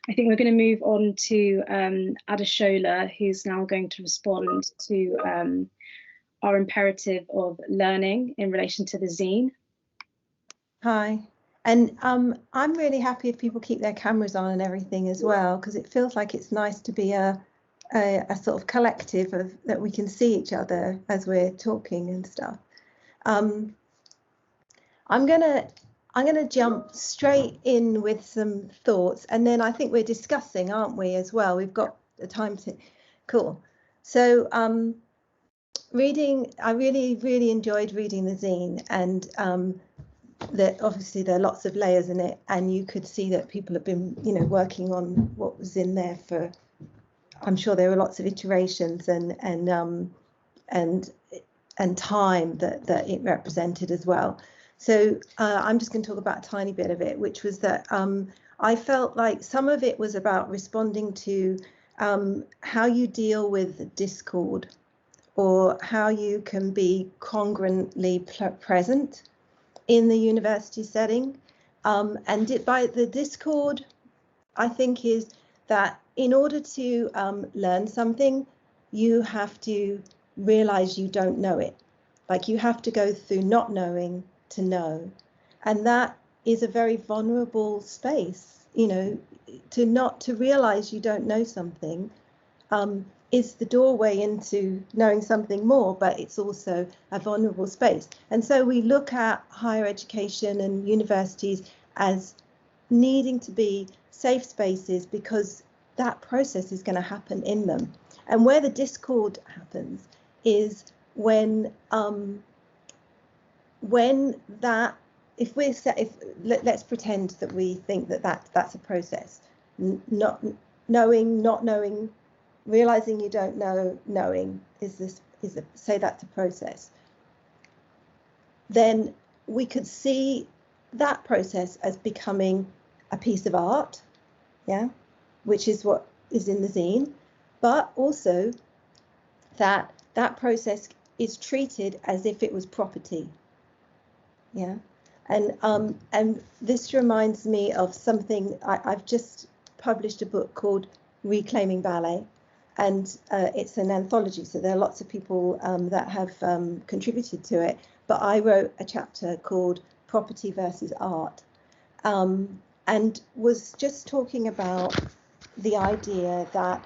I think we're going to move on to Adesola, who's now going to respond to our imperative of learning in relation to the zine. Hi. And I'm really happy if people keep their cameras on and everything as well, because it feels like it's nice to be a sort of collective of that we can see each other as we're talking and stuff. I'm gonna jump straight in with some thoughts, and then I think we're discussing, aren't we, as well? We've got the time to. Cool. So reading, I really enjoyed reading the zine, and that obviously there are lots of layers in it, and you could see that people have been, working on what was in there for. I'm sure there were lots of iterations and time that it represented as well. So I'm just going to talk about a tiny bit of it, which was that I felt like some of it was about responding to how you deal with discord, or how you can be congruently present in the university setting. And by the discord, I think, is that in order to learn something, you have to realize you don't know it. Like, you have to go through not knowing to know. And that is a very vulnerable space, to realize you don't know something is the doorway into knowing something more, but it's also a vulnerable space. And so we look at higher education and universities as needing to be safe spaces, because that process is going to happen in them. And where the discord happens is when that, let's pretend that we think that's a process, not knowing, realizing you don't know, knowing say that's a process. Then we could see that process as becoming a piece of art, which is what is in the zine, but also that process is treated as if it was property. And this reminds me of something. I've just published a book called Reclaiming Ballet, and it's an anthology, so there are lots of people that have contributed to it, but I wrote a chapter called Property versus Art, and was just talking about the idea that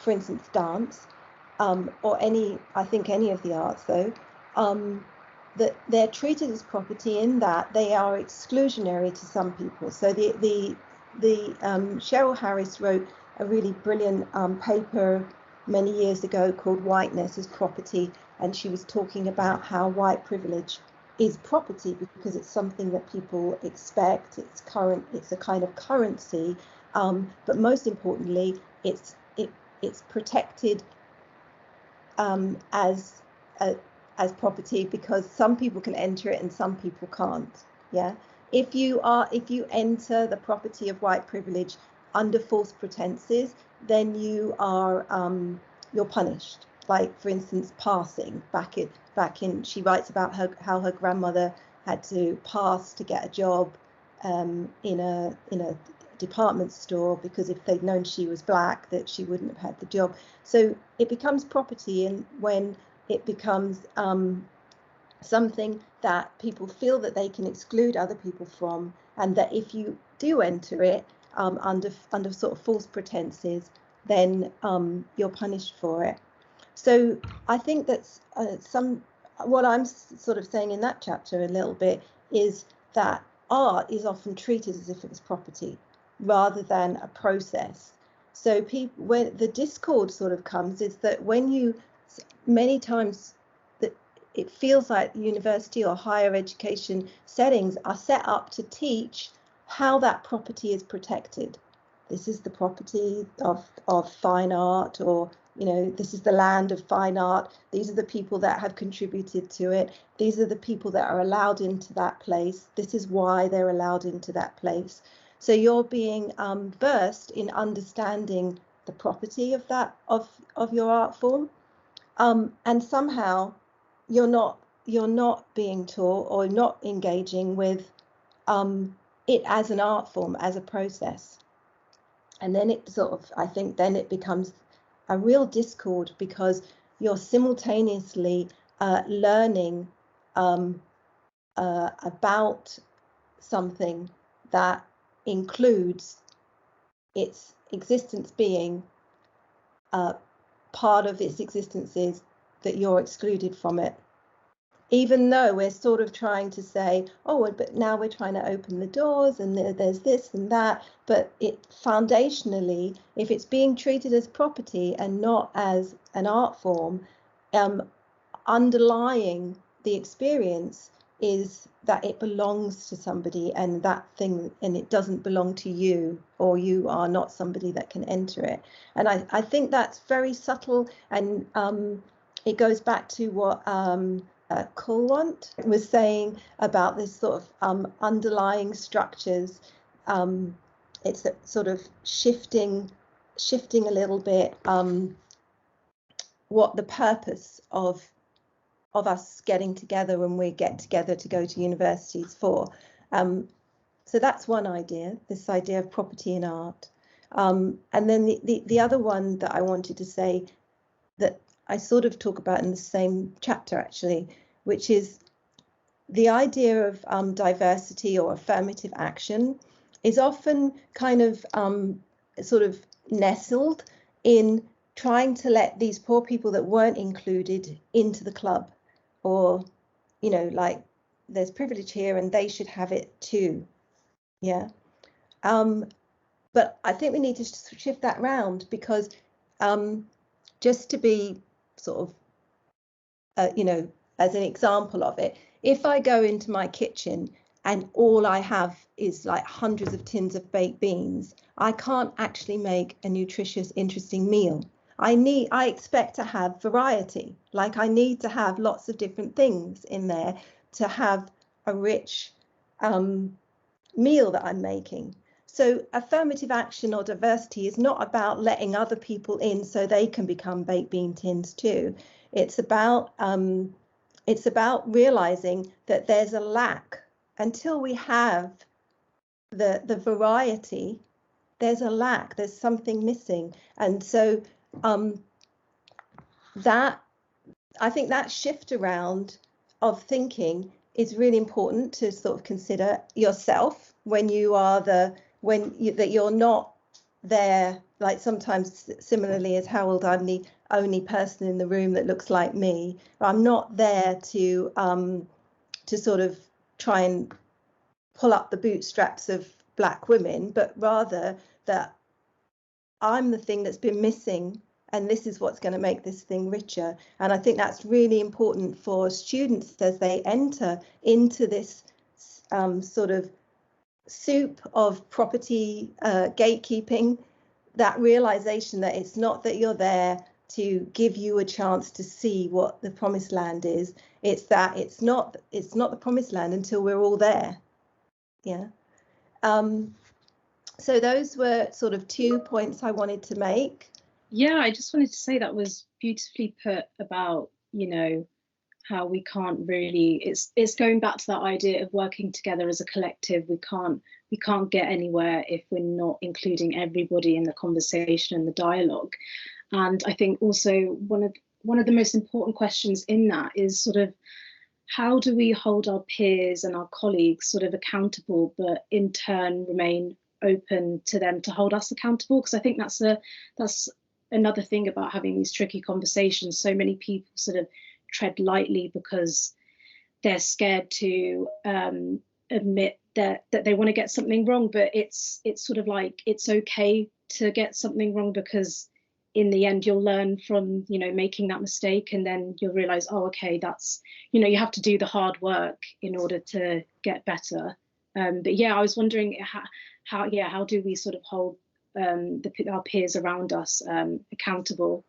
for instance, dance, or any of the arts, though, that they're treated as property in that they are exclusionary to some people. So the Cheryl Harris wrote a really brilliant paper many years ago called Whiteness as Property, and she was talking about how white privilege is property because it's something that people expect, it's a kind of currency, but most importantly, it's protected as property because some people can enter it and some people can't. If you enter the property of white privilege under false pretenses, then you're punished. Like, for instance, passing. Back in she writes about how her grandmother had to pass to get a job in a department store, because if they'd known she was black, that she wouldn't have had the job. So it becomes property, and when it becomes something that people feel that they can exclude other people from, and that if you do enter it under sort of false pretenses, then you're punished for it. So I think that's what I'm sort of saying in that chapter a little bit is that art is often treated as if it was property rather than a process. So when the discord sort of comes is that many times that it feels like university or higher education settings are set up to teach how that property is protected. This is the property of fine art, or this is the land of fine art. These are the people that have contributed to it. These are the people that are allowed into that place. This is why they're allowed into that place. So you're being versed in understanding the property of your art form, and somehow you're not being taught or not engaging with it as an art form, as a process. And then it sort of, I think then it becomes a real discord, because you're simultaneously learning about something that includes its existence being part of its existence is that you're excluded from it. Even though we're sort of trying to say, oh, but now we're trying to open the doors and there's this and that, but it foundationally, if it's being treated as property and not as an art form, underlying the experience is that it belongs to somebody, and that thing, and it doesn't belong to you, or you are not somebody that can enter it. And I think that's very subtle, and it goes back to what Kulwant was saying about this sort of underlying structures. It's a sort of shifting a little bit what the purpose of us getting together when we get together to go to universities for. So that's one idea, this idea of property in art. And then the other one that I wanted to say, that I sort of talk about in the same chapter actually, which is the idea of diversity or affirmative action is often kind of sort of nestled in trying to let these poor people that weren't included into the club, or, you know, like, there's privilege here and they should have it too. Yeah. But I think we need to shift that round, because just to be sort of, you know, as an example of it, if I go into my kitchen and all I have is like hundreds of tins of baked beans, I can't actually make a nutritious, interesting meal. I expect to have variety. Like, I need to have lots of different things in there to have a rich meal that I'm making. So affirmative action or diversity is not about letting other people in so they can become baked bean tins too. It's about realizing that there's a lack. Until we have the variety, there's a lack, there's something missing. And so that, I think that shift around of thinking is really important to sort of consider yourself when you are that you're not there. Like, sometimes similarly as Harold, I'm the only person in the room that looks like me. I'm not there to sort of try and pull up the bootstraps of Black women, but rather that I'm the thing that's been missing, and this is what's going to make this thing richer. And I think that's really important for students as they enter into this sort of soup of property gatekeeping, that realization that it's not that you're there to give you a chance to see what the promised land is. It's that it's not the promised land until we're all there. Yeah. So those were sort of 2 points I wanted to make. Yeah, I just wanted to say that was beautifully put about, you know, how we can't really, it's going back to that idea of working together as a collective. We can't get anywhere if we're not including everybody in the conversation and the dialogue. And I think also one of the most important questions in that is sort of, how do we hold our peers and our colleagues sort of accountable, but in turn remain open to them to hold us accountable? Because I think that's another thing about having these tricky conversations. So many people sort of tread lightly because they're scared to admit that they want to get something wrong. But it's sort of like, it's okay to get something wrong, because in the end you'll learn from, you know, making that mistake, and then you'll realize, oh, okay, that's, you know, you have to do the hard work in order to get better. But yeah, I was wondering how do we sort of hold our peers around us accountable,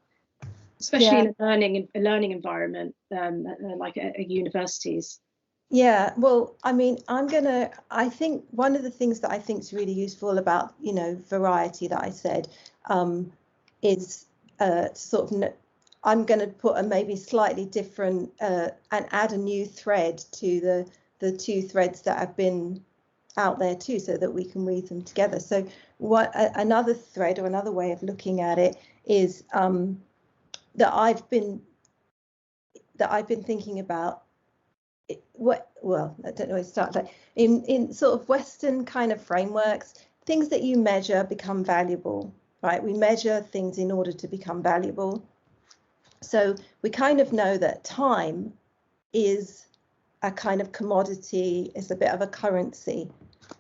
especially in a learning environment like at universities? Yeah, well, I mean, I think one of the things that I think is really useful about, you know, variety that I said is sort of, I'm going to put a maybe slightly different and add a new thread to the two threads that have been out there too, so that we can weave them together. So what another thread or another way of looking at it is that I've been thinking about well, I don't know where to start. Like in sort of Western kind of frameworks, things that you measure become valuable, right? We measure things in order to become valuable. So we kind of know that time is a kind of commodity, it's a bit of a currency.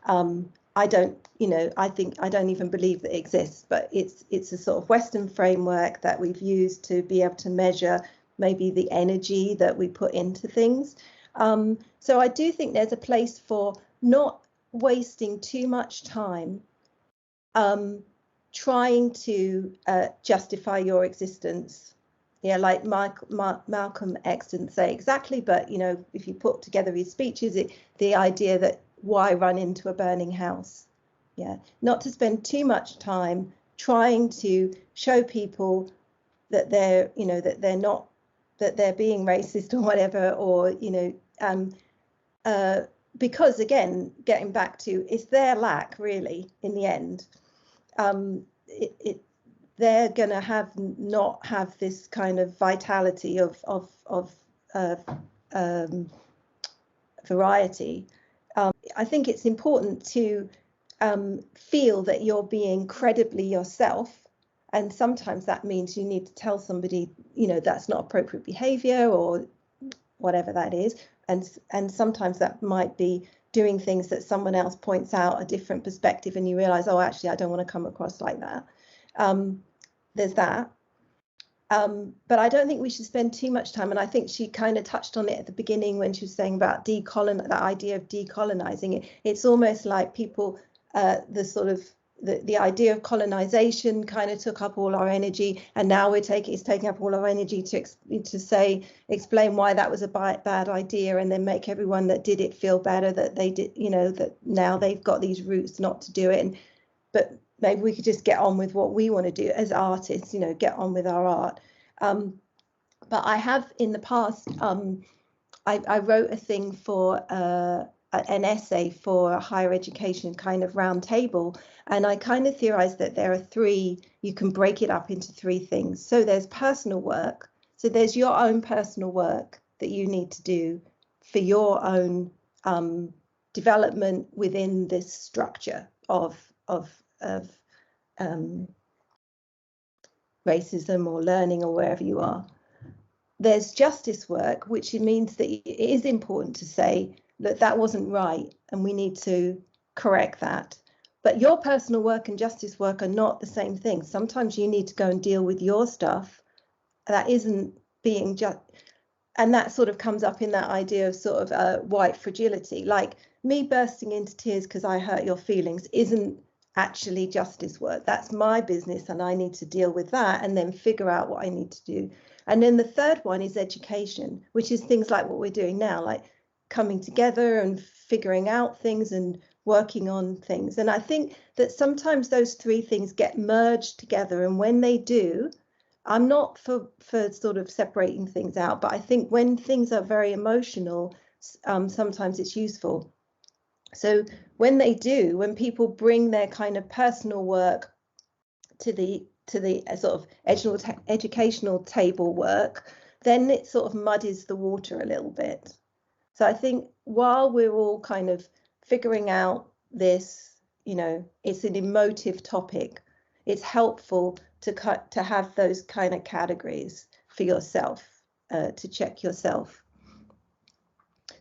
I don't even believe that it exists, but it's a sort of Western framework that we've used to be able to measure maybe the energy that we put into things. So I do think there's a place for not wasting too much time trying to justify your existence. Yeah, like Malcolm X didn't say exactly, but you know, if you put together his speeches, the idea that why run into a burning house? Yeah, not to spend too much time trying to show people that they're, you know, that they're not, that they're being racist or whatever, or you know, because again, getting back to, it's their lack really in the end. They're going to not have this kind of vitality of variety. I think it's important to feel that you're being credibly yourself, and sometimes that means you need to tell somebody, you know, that's not appropriate behavior or whatever that is, and sometimes that might be doing things that someone else points out a different perspective and you realize, oh, actually I don't want to come across like that. There's that. But I don't think we should spend too much time, and I think she kind of touched on it at the beginning when she was saying about that idea of decolonizing it. It's almost like people, the idea of colonization kind of took up all our energy, and now it's taking up all our energy to explain why that was a bad idea, and then make everyone that did it feel better that they did, you know, that now they've got these roots not to do it. But maybe we could just get on with what we want to do as artists, you know, get on with our art. But I have in the past, I wrote a thing for an essay for a higher education kind of round table, and I kind of theorized that there are you can break it up into three things. So there's personal work. So there's your own personal work that you need to do for your own development within this structure of racism or learning or wherever you are. There's justice work, which means that it is important to say that that wasn't right and we need to correct that. But your personal work and justice work are not the same thing. Sometimes you need to go and deal with your stuff that isn't being just, and that sort of comes up in that idea of sort of white fragility. Like me bursting into tears because I hurt your feelings isn't actually justice work. That's my business and I need to deal with that and then figure out what I need to do. And then the third one is education, which is things like what we're doing now, like coming together and figuring out things and working on things. And I think that sometimes those three things get merged together, and when they do, I'm not for sort of separating things out, but I think when things are very emotional, sometimes it's useful. So when when people bring their kind of personal work to the sort of educational table work, then it sort of muddies the water a little bit. So I think while we're all kind of figuring out this, you know, it's an emotive topic, it's helpful to have those kind of categories for yourself, to check yourself.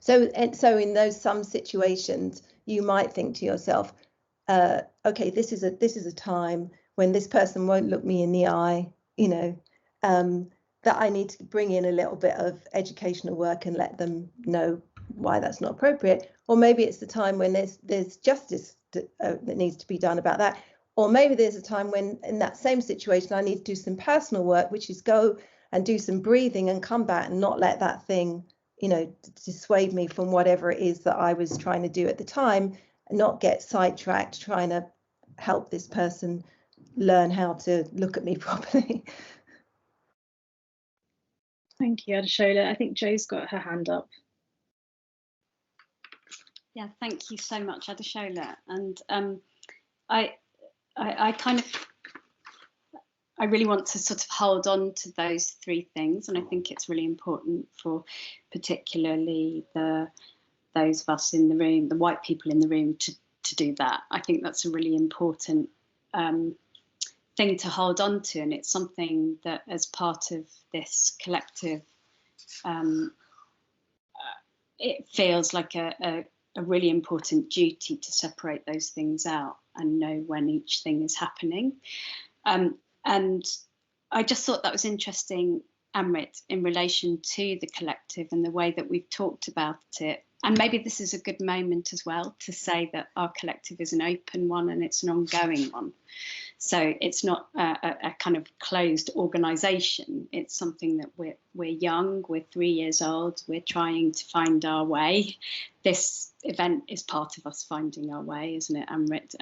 So in those some situations, you might think to yourself, okay, this is a time when this person won't look me in the eye, you know, that I need to bring in a little bit of educational work and let them know why that's not appropriate. Or maybe it's the time when there's justice that needs to be done about that. Or maybe there's a time when in that same situation, I need to do some personal work, which is go and do some breathing and come back and not let that thing, you know, dissuade me from whatever it is that I was trying to do at the time, and not get sidetracked trying to help this person learn how to look at me properly. Thank you, Adesola. I think Jo's got her hand up. Yeah, thank you so much, Adesola. And I kind of, I really want to sort of hold on to those three things, and I think it's really important for particularly those of us in the room, the white people in the room, to do that. I think that's a really important thing to hold on to, and it's something that, as part of this collective, it feels like a really important duty to separate those things out and know when each thing is happening. And I just thought that was interesting, Amrit, in relation to the collective and the way that we've talked about it. And maybe this is a good moment as well to say that our collective is an open one and it's an ongoing one. So it's not a kind of closed organisation. It's something that we're young, we're 3 years old, we're trying to find our way. This event is part of us finding our way, isn't it, Amrit?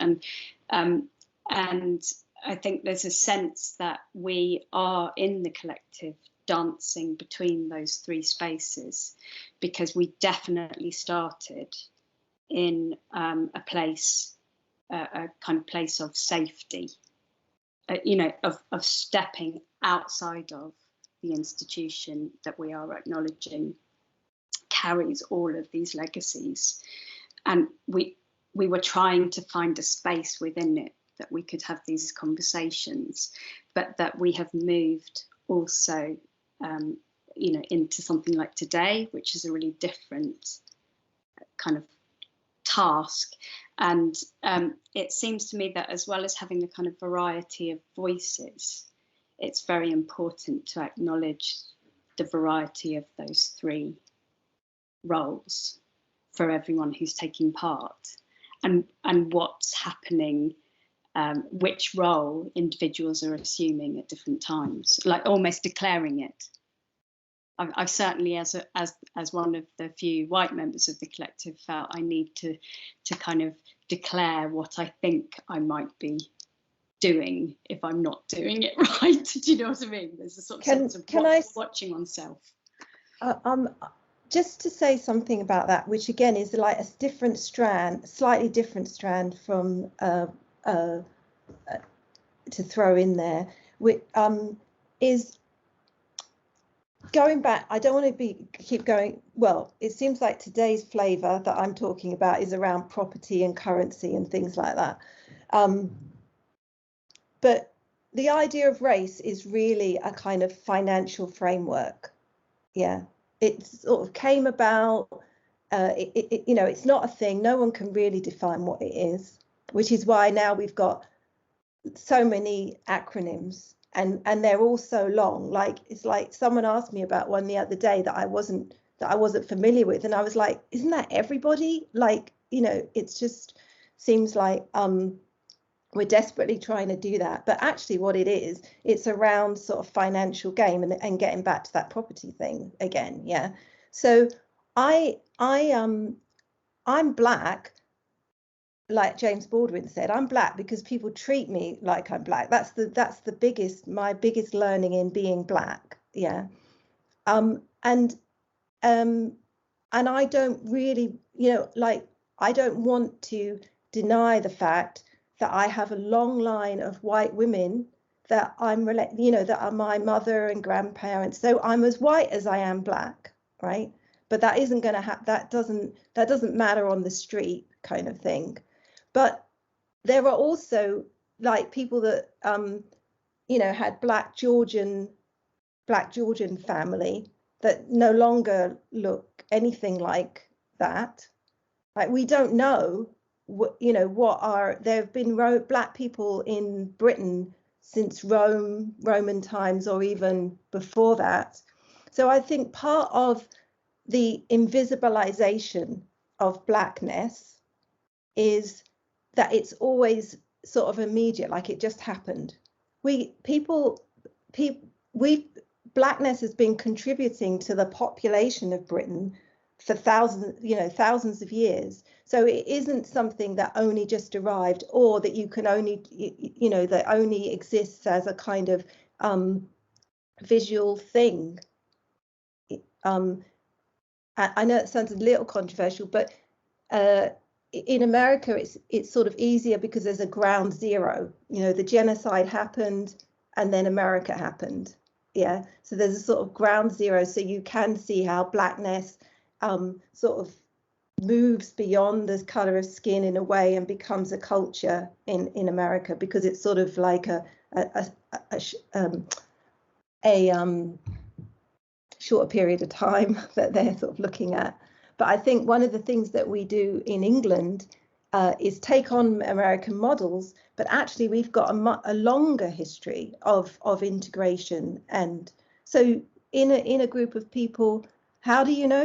And I think there's a sense that we are in the collective dancing between those three spaces, because we definitely started in a place, a kind of place of safety, you know, of stepping outside of the institution that we are acknowledging carries all of these legacies. And we were trying to find a space within it that we could have these conversations, but that we have moved also, you know, into something like today, which is a really different kind of task. And it seems to me that, as well as having the kind of variety of voices, it's very important to acknowledge the variety of those three roles for everyone who's taking part, and what's happening, which role individuals are assuming at different times, like almost declaring it. I've certainly, as one of the few white members of the collective, felt I need to kind of declare what I think I might be doing if I'm not doing it right. Do you know what I mean? There's a sort of sense of watching oneself. Just to say something about that, which again is like a different strand, slightly different strand from to throw in there, which is going back. I don't want to keep going. Well, it seems like today's flavour that I'm talking about is around property and currency and things like that. But the idea of race is really a kind of financial framework. Yeah, it sort of came about. You know, it's not a thing. No one can really define what it is, which is why now we've got so many acronyms, and they're all so long. Like, it's like someone asked me about one the other day that I wasn't familiar with, and I was like, isn't that everybody? Like, you know, it's just seems like we're desperately trying to do that, but actually what it is, it's around sort of financial game and getting back to that property thing again. Yeah, so I'm black. Like James Baldwin said, I'm black because people treat me like I'm black. That's my biggest learning in being black. Yeah. And I don't really, you know, like, I don't want to deny the fact that I have a long line of white women that I'm related, you know, that are my mother and grandparents. So I'm as white as I am black, right? But that isn't going to happen. That doesn't matter on the street, kind of thing. But there are also like people that you know, had black Georgian family that no longer look anything like that. Like, we don't know what, you know, there have been black people in Britain since Roman times, or even before that. So I think part of the invisibilization of blackness is that it's always sort of immediate, like it just happened. Blackness has been contributing to the population of Britain for thousands of years. So it isn't something that only just arrived, or that you can only, you know, that only exists as a kind of visual thing. I know it sounds a little controversial, but in America, it's sort of easier because there's a ground zero. You know, the genocide happened and then America happened. Yeah, so there's a sort of ground zero. So you can see how blackness sort of moves beyond the color of skin in a way and becomes a culture in America, because it's sort of like a shorter period of time that they're sort of looking at. But I think one of the things that we do in England is take on American models, but actually we've got a longer history of integration. And so in a group of people, how do you know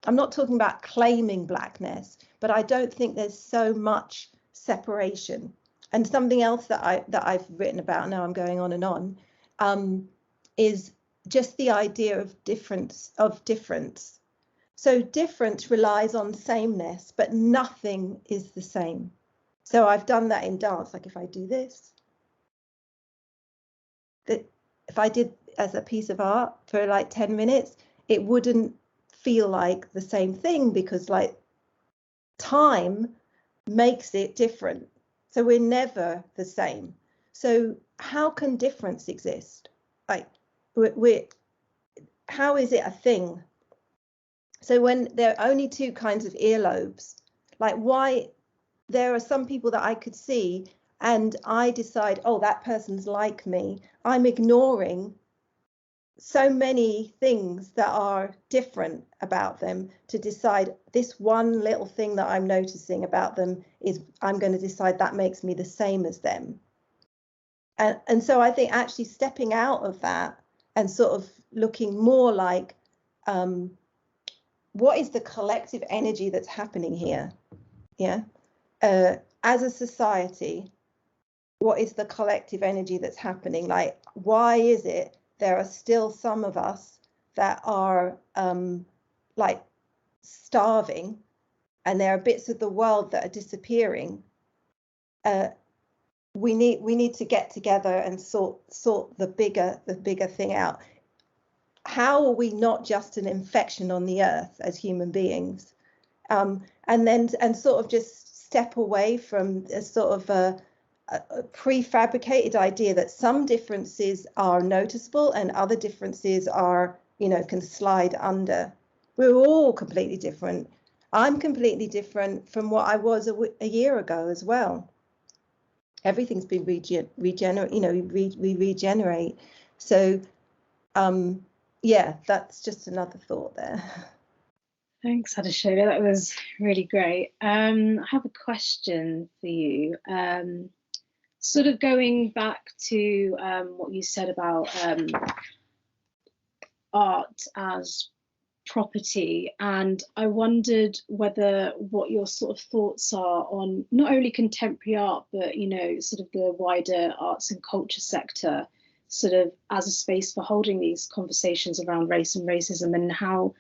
I'm not talking about claiming blackness, but I don't think there's so much separation. And something else that I've written about, now I'm going on and on, is just the idea of difference. So difference relies on sameness, but nothing is the same. So I've done that in dance. Like if I do this, if I did as a piece of art for like 10 minutes, it wouldn't feel like the same thing, because like time makes it different. So we're never the same. So how can difference exist? Like how is it a thing? So when there are only two kinds of earlobes, like why there are some people that I could see and I decide, oh, that person's like me. I'm ignoring so many things that are different about them to decide this one little thing that I'm noticing about them is, I'm going to decide that makes me the same as them. And so I think actually stepping out of that and sort of looking more like, what is the collective energy that's happening here? Yeah. As a society, what is the collective energy that's happening? Like, why is it there are still some of us that are like starving, and there are bits of the world that are disappearing? We need to get together and sort the bigger thing out. How are we not just an infection on the earth as human beings? And sort of just step away from a sort of a prefabricated idea that some differences are noticeable and other differences are, can slide under. We're all completely different. I'm completely different from what I was a year ago as well. Everything's been regenerate. We regenerate. So yeah, that's just another thought there. Thanks, Adesola. That was really great. I have a question for you. Sort of going back to what you said about art as property, and I wondered what your sort of thoughts are on not only contemporary art, but sort of the wider arts and culture sector, sort of as a space for holding these conversations around race and racism, and how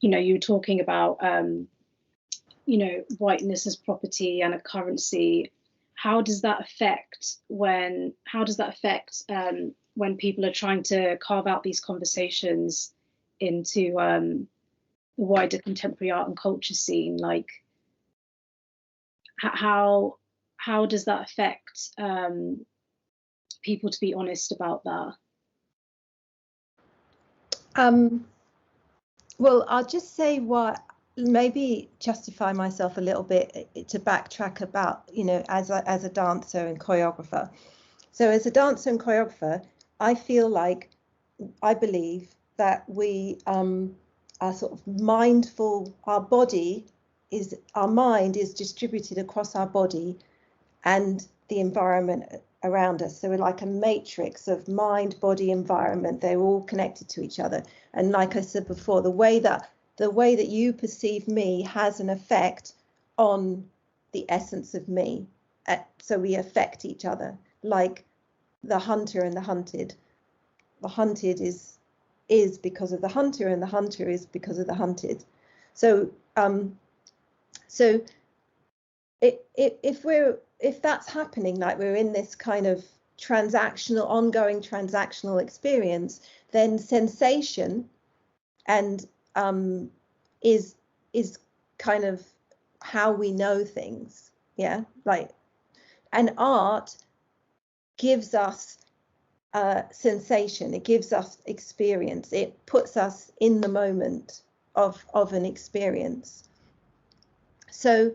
you were talking about whiteness as property and a currency. How does that affect when people are trying to carve out these conversations into the wider contemporary art and culture scene? Like, how does that affect people to be honest about that? Well, I'll just say maybe justify myself a little bit to backtrack about, as a dancer and choreographer. So as a dancer and choreographer, I believe that we are sort of mindful. Our mind is distributed across our body and the environment around us. So we're like a matrix of mind, body, environment. They're all connected to each other. And like I said before, the way that you perceive me has an effect on the essence of me. So we affect each other, like the hunter and the hunted. The hunted is because of the hunter, and the hunter is because of the hunted. So if that's happening, like we're in this kind of ongoing transactional experience, then sensation and is kind of how we know things. Yeah, like, and art gives us sensation, it gives us experience, it puts us in the moment of an experience. So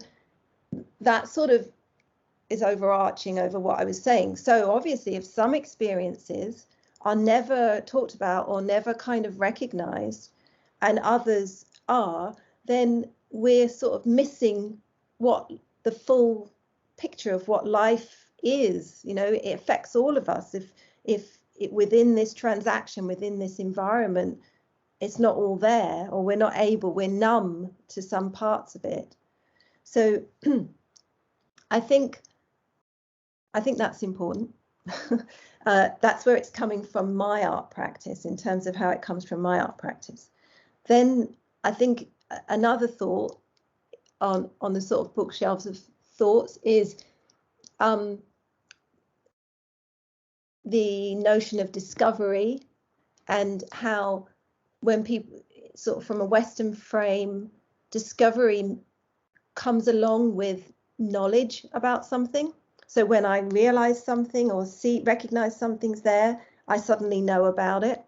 that sort of is overarching over what I was saying. So obviously, if some experiences are never talked about or never kind of recognized, and others are, then we're sort of missing what the full picture of what life is. You know, it affects all of us. If it, within this transaction, within this environment, it's not all there, or we're not able, we're numb to some parts of it. So I think that's important. That's where it's coming from my art practice, in terms of how it comes from my art practice. Then I think another thought on the sort of bookshelves of thoughts is the notion of discovery, and how when people sort of from a Western frame, discovery comes along with knowledge about something. So when I realize something or recognize something's there, I suddenly know about it.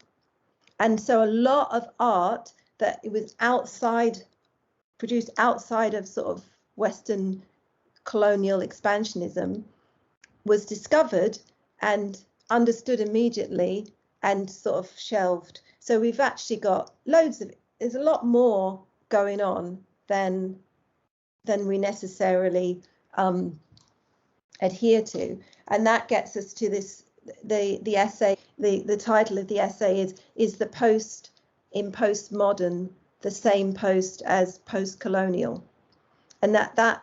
And so a lot of art that it was produced outside of sort of Western colonial expansionism was discovered and understood immediately and sort of shelved. So we've actually got loads of, there's a lot more going on than we necessarily adhere to. And that gets us to this, the essay, the title of the essay is the post in postmodern the same post as post-colonial? And that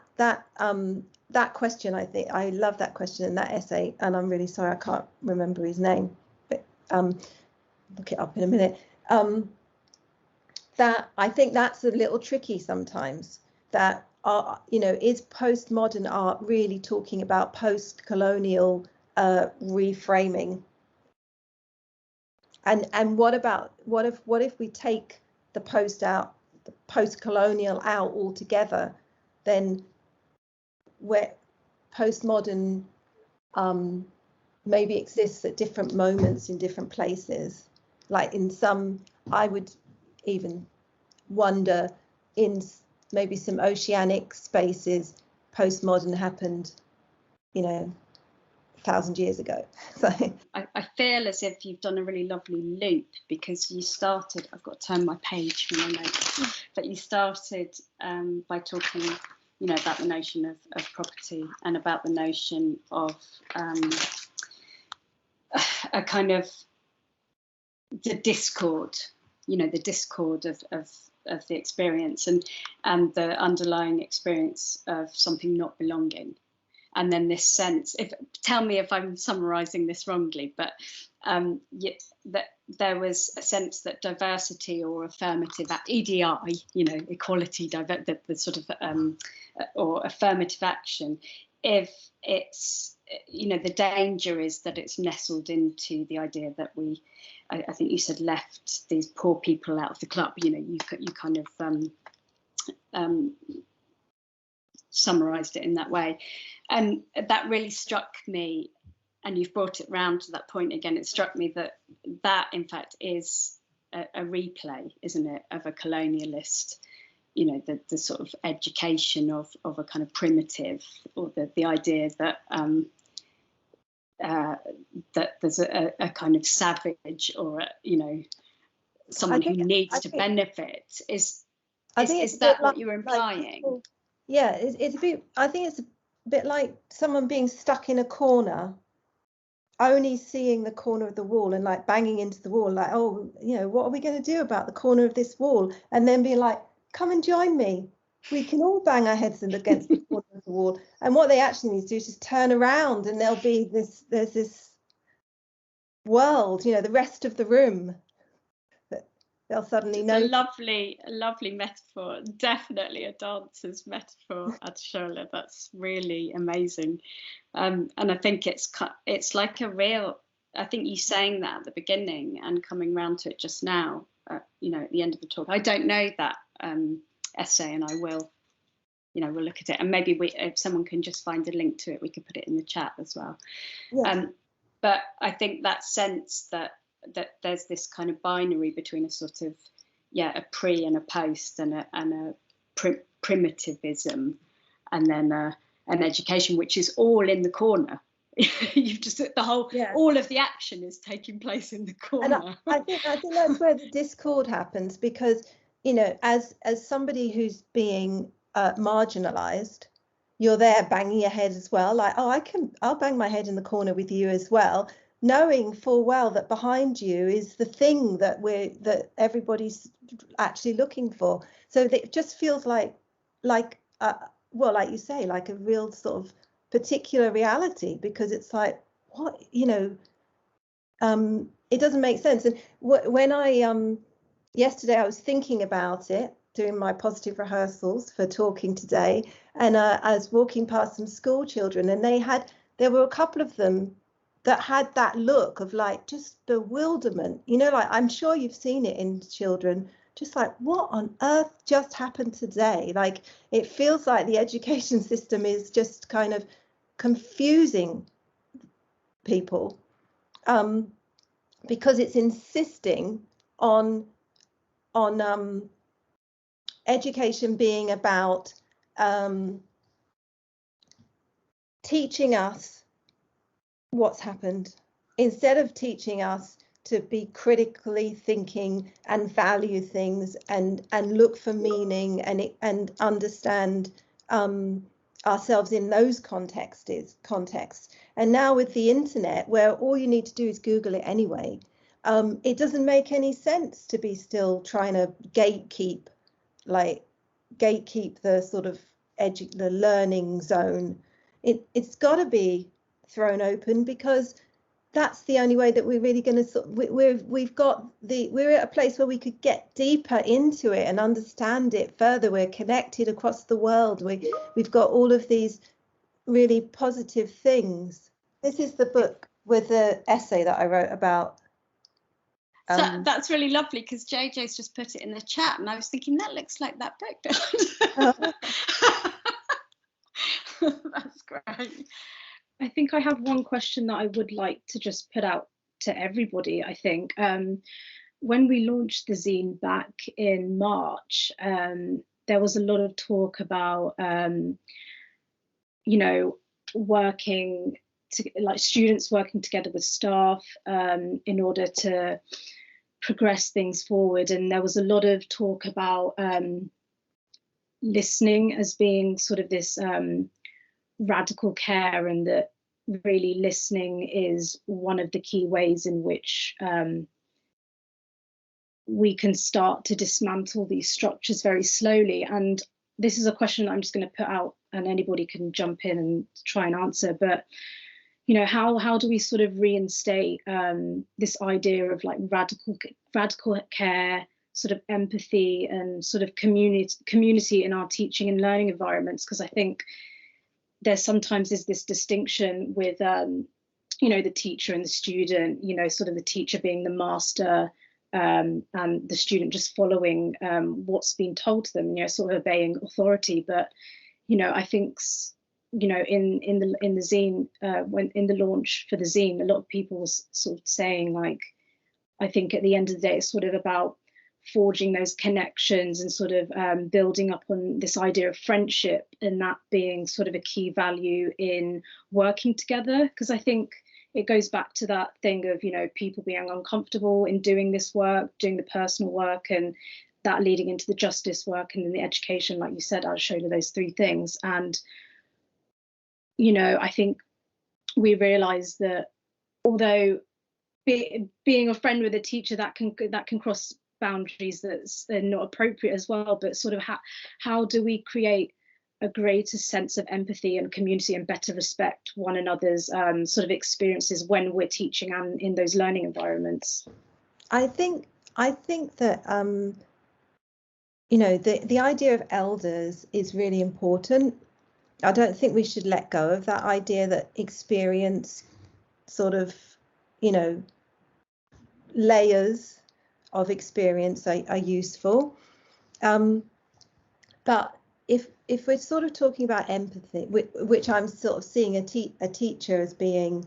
question, I think I love that question in that essay, and I'm really sorry I can't remember his name, but look it up in a minute. That I think that's a little tricky sometimes, that is postmodern art really talking about post-colonial reframing? And what if we take the post-colonial out altogether? Then where postmodern maybe exists at different moments in different places. Like in some, I would even wonder, in maybe some oceanic spaces, postmodern happened, 1,000 years ago. So I feel as if you've done a really lovely loop, because you started, I've got to turn my page from my notes, but you started by talking, about the notion of property, and about the notion of a kind of the discord, the discord of the experience, and the underlying experience of something not belonging. And then this sense, tell me if I'm summarising this wrongly, but that there was a sense that diversity or affirmative EDI, equality, the sort of or affirmative action, if it's the danger is that it's nestled into the idea that I think you said, left these poor people out of the club. You kind of summarised it in that way. And that really struck me, and you've brought it round to that point again. It struck me that in fact is a replay, isn't it, of a colonialist, the sort of education of a kind of primitive, or the idea that that there's a kind of savage, or someone who needs to benefit. Is that what you're implying? Like, yeah, it's a bit. I think it's a bit like someone being stuck in a corner, only seeing the corner of the wall, and like banging into the wall, like, oh, what are we going to do about the corner of this wall? And then being like, come and join me. We can all bang our heads against the corner of the wall. And what they actually need to do is just turn around, and there'll be there's this world, the rest of the room. They'll suddenly know. A lovely metaphor, definitely a dancer's metaphor, Adesola. That's really amazing, and I think it's like a real. I think you saying that at the beginning and coming round to it just now, at the end of the talk. I don't know that essay, and I will we'll look at it, and maybe if someone can just find a link to it, we could put it in the chat as well. Yes. But I think that sense that there's this kind of binary between a sort of a pre and a post, and a primitivism, and then an education which is all in the corner. You've just all of the action is taking place in the corner. And I think that's where the discord happens, because as somebody who's being marginalized, you're there banging your head as well, like, oh, I'll bang my head in the corner with you as well, knowing full well that behind you is the thing that everybody's actually looking for. So it just feels like you say, like a real sort of particular reality, because it's like, what, it doesn't make sense. And when I yesterday I was thinking about it, doing my positive rehearsals for talking today, and I was walking past some school children, and there were a couple of them that had that look of like just bewilderment, like, I'm sure you've seen it in children, just like, what on earth just happened today? Like, it feels like the education system is just kind of confusing people, because it's insisting on education being about teaching us what's happened, instead of teaching us to be critically thinking and value things and look for meaning and understand ourselves in those contexts. And now with the internet, where all you need to do is Google it anyway, it doesn't make any sense to be still trying to gatekeep the sort of the learning zone. It's got to be thrown open, because that's the only way that we're really going to we're at a place where we could get deeper into it and understand it further. We're connected across the world. We've got all of these really positive things. This is the book with the essay that I wrote about. So that's really lovely, because JJ's just put it in the chat, and I was thinking that looks like that book. That's great. I think I have one question that I would like to just put out to everybody. I think when we launched the zine back in March, there was a lot of talk about, working like students working together with staff in order to progress things forward. And there was a lot of talk about listening as being sort of this radical care, and that really listening is one of the key ways in which we can start to dismantle these structures very slowly. And this is a question I'm just going to put out, and anybody can jump in and try and answer. But how do we sort of reinstate this idea of like radical care, sort of empathy, and sort of community in our teaching and learning environments? Because I think there's sometimes this distinction with the teacher and the student, sort of the teacher being the master, and the student just following what's been told to them, sort of obeying authority. But I think in the zine, when in the launch for the zine, a lot of people was sort of saying, like, I think at the end of the day it's sort of about forging those connections and sort of building up on this idea of friendship, and that being sort of a key value in working together. Because I think it goes back to that thing of people being uncomfortable in doing this work, doing the personal work, and that leading into the justice work and then the education, like you said, I'll show you those three things. And I think we realize that although being a friend with a teacher, that can cross boundaries that's not appropriate as well, but sort of how do we create a greater sense of empathy and community and better respect one another's sort of experiences when we're teaching and in those learning environments? I think that the idea of elders is really important. I don't think we should let go of that idea that experience sort of, layers of experience are useful. But if we're sort of talking about empathy, which I'm sort of seeing a teacher as being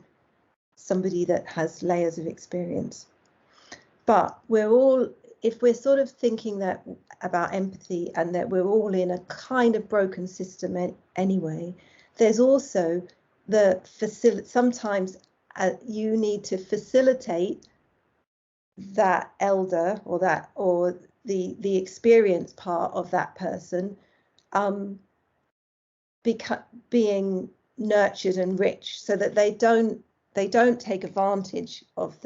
somebody that has layers of experience, but if we're sort of thinking that about empathy and that we're all in a kind of broken system anyway, there's also sometimes you need to facilitate that elder or the experience part of that person being nurtured and rich, so that they don't take advantage of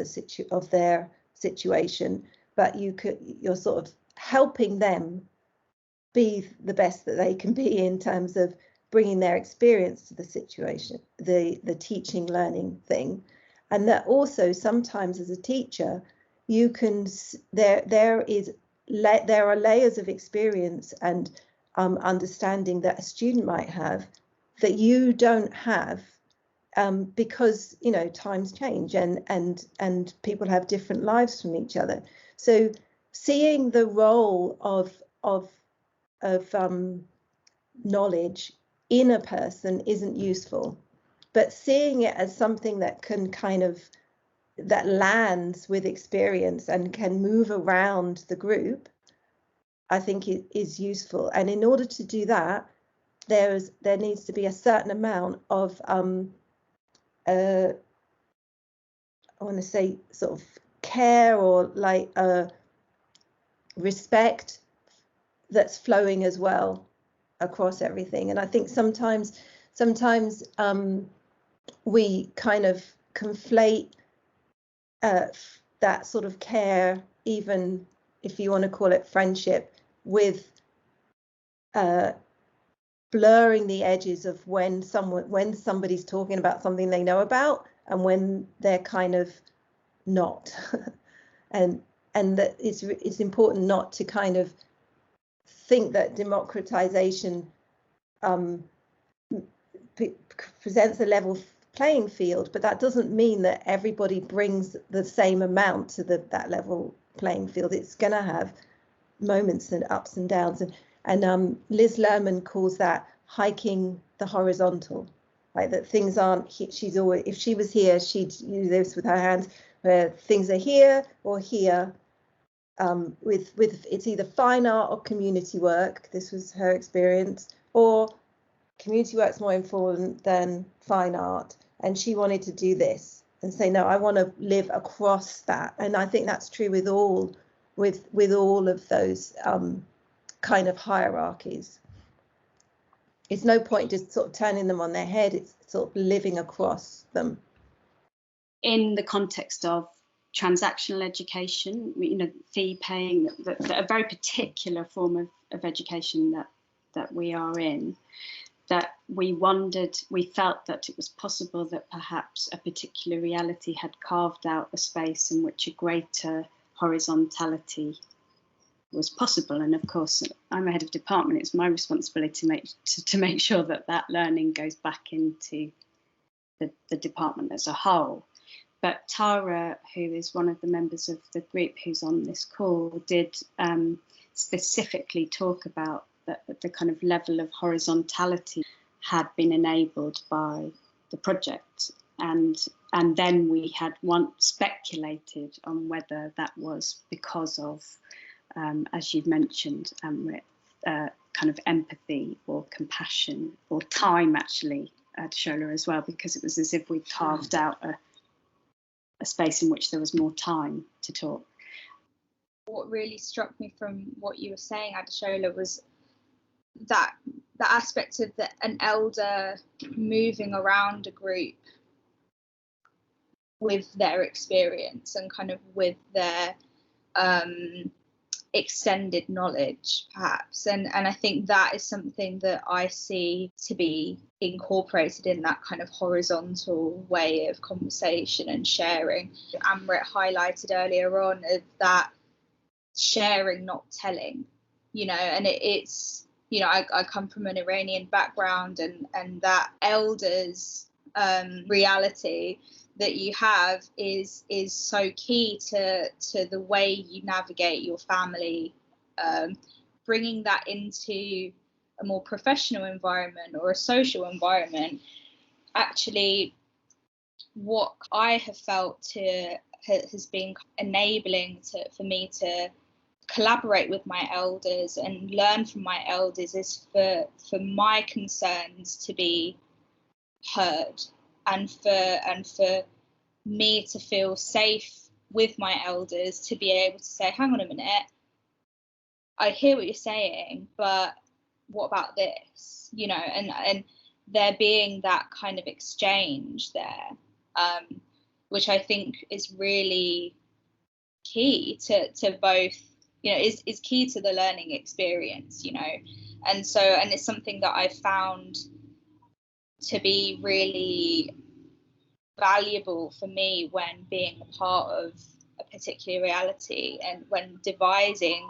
their situation, but you're sort of helping them be the best that they can be in terms of bringing their experience to the situation, the teaching learning thing. And that also sometimes as a teacher you can there are layers of experience and understanding that a student might have that you don't have, because times change and people have different lives from each other. So seeing the role of knowledge in a person isn't useful, but seeing it as something that can that lands with experience and can move around the group, I think it is useful. And in order to do that, there needs to be a certain amount of I want to say sort of care or respect that's flowing as well across everything. And I think sometimes we kind of conflate that sort of care, even if you want to call it friendship, with blurring the edges of when somebody's talking about something they know about and when they're kind of not. and that it's important not to kind of think that democratization presents a level playing field, but that doesn't mean that everybody brings the same amount to that level playing field. It's going to have moments and ups and downs, and Liz Lerman calls that hiking the horizontal, like that things aren't. She's always, if she was here, she'd do this with her hands, where things are here or here. With it's either fine art or community work. This was her experience, or community work's more important than fine art, and she wanted to do this and say, no, I want to live across that. And I think that's true with all of those kind of hierarchies. It's no point just sort of turning them on their head. It's sort of living across them. In the context of transactional education, fee paying, a very particular form of education that we are in, that we felt that it was possible that perhaps a particular reality had carved out a space in which a greater horizontality was possible. And of course, I'm a head of department. It's my responsibility to make sure that learning goes back into the department as a whole. But Tara, who is one of the members of the group who's on this call, did specifically talk about the kind of level of horizontality had been enabled by the project. And then we had once speculated on whether that was because of, as you've mentioned, kind of empathy or compassion or time, actually, Adesola, as well, because it was as if we'd carved out a space in which there was more time to talk. What really struck me from what you were saying, Adesola, was that the aspect of an elder moving around a group with their experience and kind of with their extended knowledge, perhaps, and I think that is something that I see to be incorporated in that kind of horizontal way of conversation and sharing. Amrit highlighted earlier on of that sharing, not telling, and it's, I come from an Iranian background, and that elders reality that you have is so key to the way you navigate your family, bringing that into a more professional environment or a social environment, actually what I have felt has been enabling for me to collaborate with my elders and learn from my elders is for my concerns to be heard, and for me to feel safe with my elders, to be able to say, hang on a minute, I hear what you're saying, but what about this, you know, and there being that kind of exchange there, which I think is really key to both, you know, is key to the learning experience, you know. And it's something that I found to be really valuable for me when being a part of a particular reality and when devising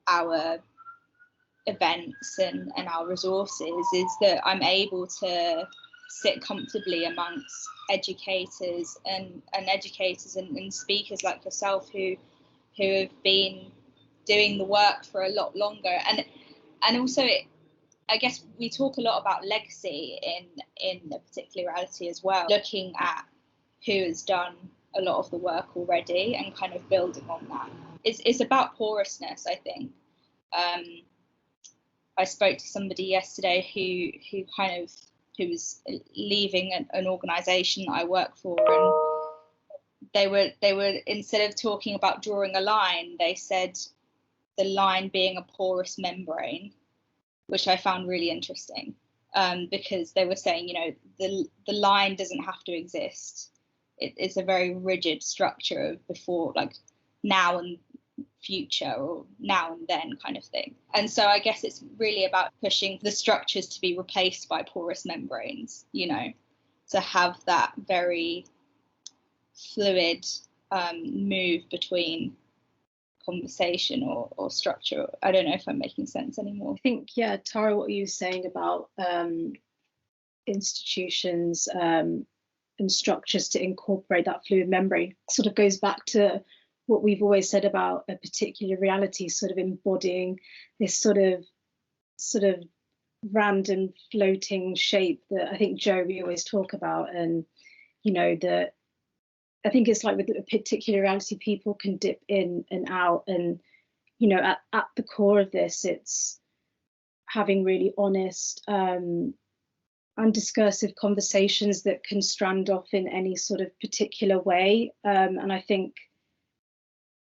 our events and our resources, is that I'm able to sit comfortably amongst educators and speakers like yourself who have been doing the work for a lot longer. And also I guess we talk a lot about legacy in a particular reality as well, looking at who has done a lot of the work already and kind of building on that. It's about porousness, I think. I spoke to somebody yesterday who was leaving an organisation that I work for, and they were instead of talking about drawing a line, they said the line being a porous membrane, which I found really interesting, because they were saying, you know, the line doesn't have to exist. It's a very rigid structure of before, like now and future, or now and then kind of thing. And so I guess it's really about pushing the structures to be replaced by porous membranes, you know, to have that very fluid move between conversation or structure. I don't know if I'm making sense anymore. I think, yeah, Tara, what you were saying about institutions and structures to incorporate that fluid membrane sort of goes back to what we've always said about a particular reality, sort of embodying this sort of random floating shape that I think, Joe, we always talk about. And, you know, that I think it's like with a particular reality, people can dip in and out. And, you know, at the core of this, it's having really honest and discursive conversations that can strand off in any sort of particular way. And I think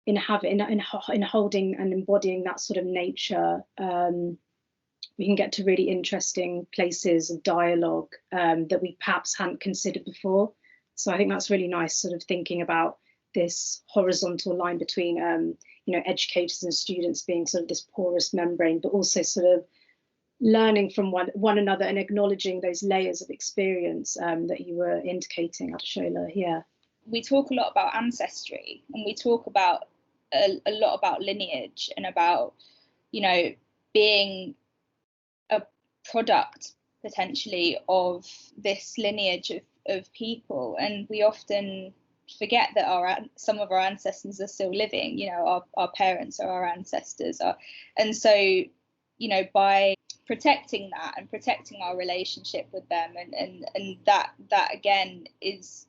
in holding and embodying that sort of nature, we can get to really interesting places of dialogue that we perhaps hadn't considered before. So I think that's really nice, sort of thinking about this horizontal line between, you know, educators and students being sort of this porous membrane, but also sort of learning from one another and acknowledging those layers of experience that you were indicating, Adesola. Yeah. We talk a lot about ancestry, and we talk about a lot about lineage and about, you know, being a product potentially of this lineage of people. And we often forget that some of our ancestors are still living, you know, our parents are our ancestors. And so, you know, by protecting that and protecting our relationship with them, and that again is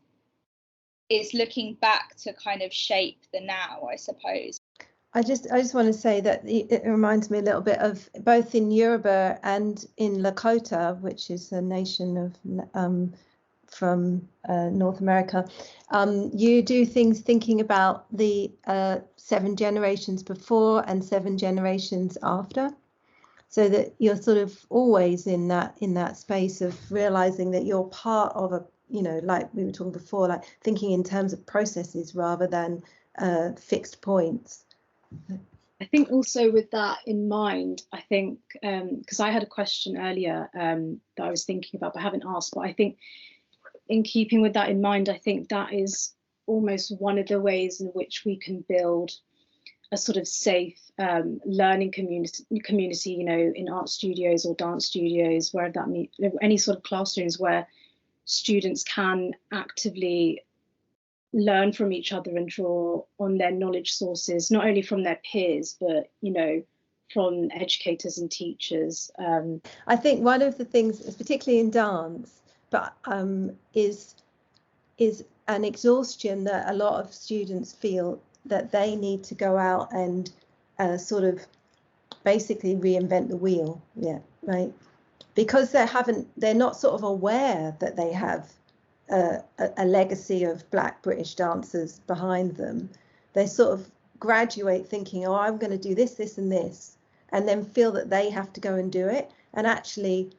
looking back to kind of shape the now, I suppose. I just want to say that it reminds me a little bit of both in Yoruba and in Lakota, which is a nation of from North America. You do things thinking about the 7 generations before and 7 generations after, so that you're sort of always in that space of realizing that you're part of a, you know, like we were talking before, like thinking in terms of processes rather than fixed points. I think also with that in mind, I think, because I had a question earlier that I was thinking about but haven't asked, but I think in keeping with that in mind, I think that is almost one of the ways in which we can build a sort of safe learning community, you know, in art studios or dance studios, wherever that means, any sort of classrooms where students can actively learn from each other and draw on their knowledge sources, not only from their peers, but, you know, educators and teachers. I think one of the things, particularly in dance, but is an exhaustion that a lot of students feel, that they need to go out and sort of basically reinvent the wheel. Yeah, right. Because they're not sort of aware that they have a legacy of Black British dancers behind them. They sort of graduate thinking, oh, I'm going to do this, this and this, and then feel that they have to go and do it. And actually,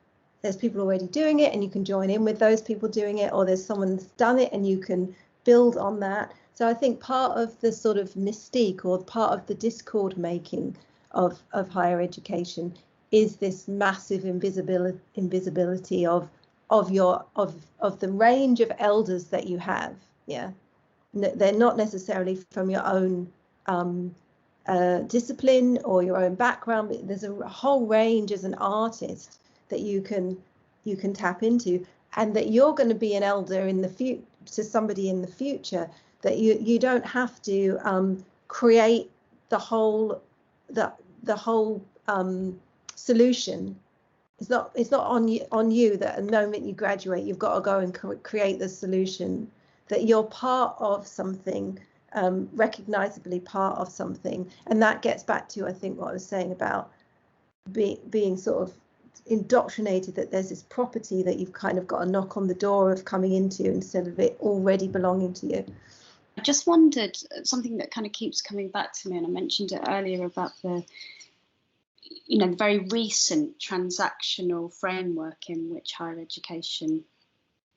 there's people already doing it and you can join in with those people doing it, or there's someone that's done it and you can build on that. So I think part of the sort of mystique, or part of the discord making of higher education, is this massive invisibility of the range of elders that you have. Yeah, they're not necessarily from your own discipline or your own background, but there's a whole range as an artist that you can tap into, and that you're going to be an elder in the future to somebody in the future, that you don't have to create the whole solution. It's not on you that at the moment you graduate you've got to go and create the solution, that you're part of something, recognizably part of something. And that gets back to, I think, what I was saying about being sort of indoctrinated, that there's this property that you've kind of got to knock on the door of coming into, instead of it already belonging to you. I just wondered, something that kind of keeps coming back to me, and I mentioned it earlier, about the very recent transactional framework in which higher education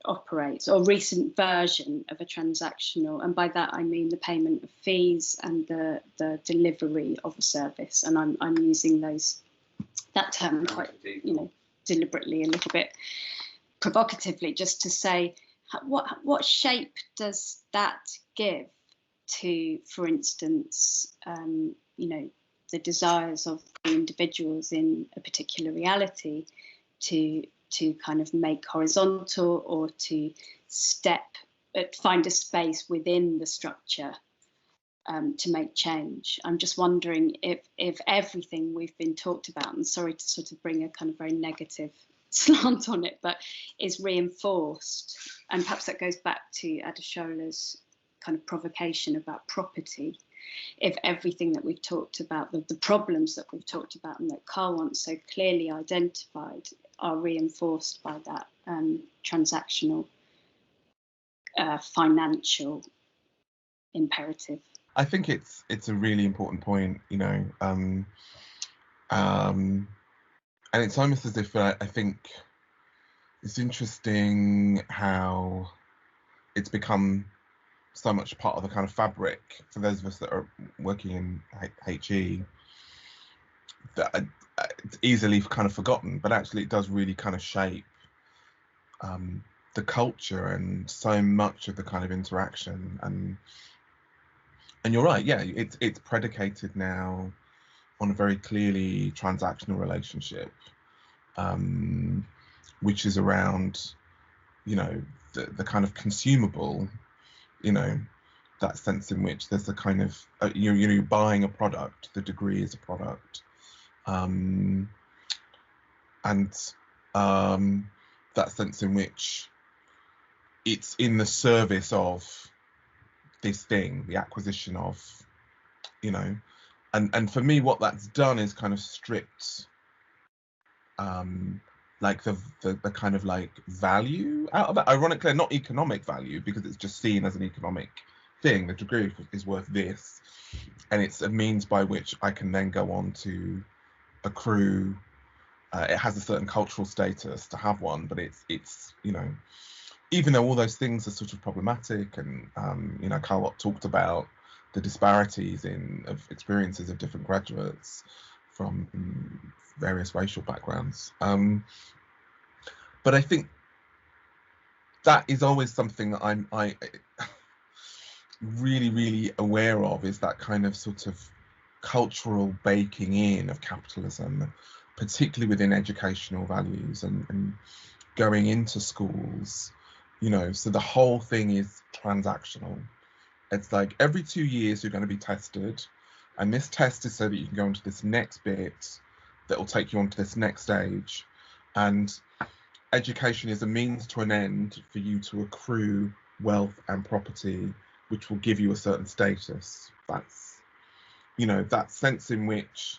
operates, or recent version of a transactional, and by that I mean the payment of fees and the delivery of a service. And I'm using that term quite deliberately, a little bit provocatively, just to say what shape does that give to, for instance, the desires of the individuals in a particular reality to kind of make horizontal, or to find a space within the structure to make change. I'm just wondering if everything we've been talked about, and sorry to sort of bring a kind of very negative slant on it, but is reinforced, and perhaps that goes back to Adesola's kind of provocation about property. If everything that we've talked about, the problems that we've talked about and that Carl once so clearly identified, are reinforced by that transactional financial imperative. I think it's a really important point, and it's almost as if I think it's interesting how it's become so much part of the kind of fabric for those of us that are working in HE, that it's easily kind of forgotten, but actually it does really kind of shape the culture and so much of the kind of interaction. And you're right, yeah, it's predicated now on a very clearly transactional relationship, which is around, the kind of consumable, that sense in which there's a kind of you're buying a product, the degree is a product, and that sense in which it's in the service of this thing, the acquisition of, and for me what that's done is kind of stripped like the kind of like value out of it. Ironically, not economic value, because it's just seen as an economic thing. The degree is worth this, and it's a means by which I can then go on to accrue. It has a certain cultural status to have one, but it's even though all those things are sort of problematic, and Carl talked about the disparities of experiences of different graduates from various racial backgrounds. But I think that is always something that I really, really aware of, is that kind of sort of cultural baking in of capitalism, particularly within educational values and going into schools, so the whole thing is transactional. It's like every 2 years you're going to be tested, and this test is so that you can go on to this next bit that will take you on to this next stage. And education is a means to an end for you to accrue wealth and property, which will give you a certain status. That's, you know, that sense in which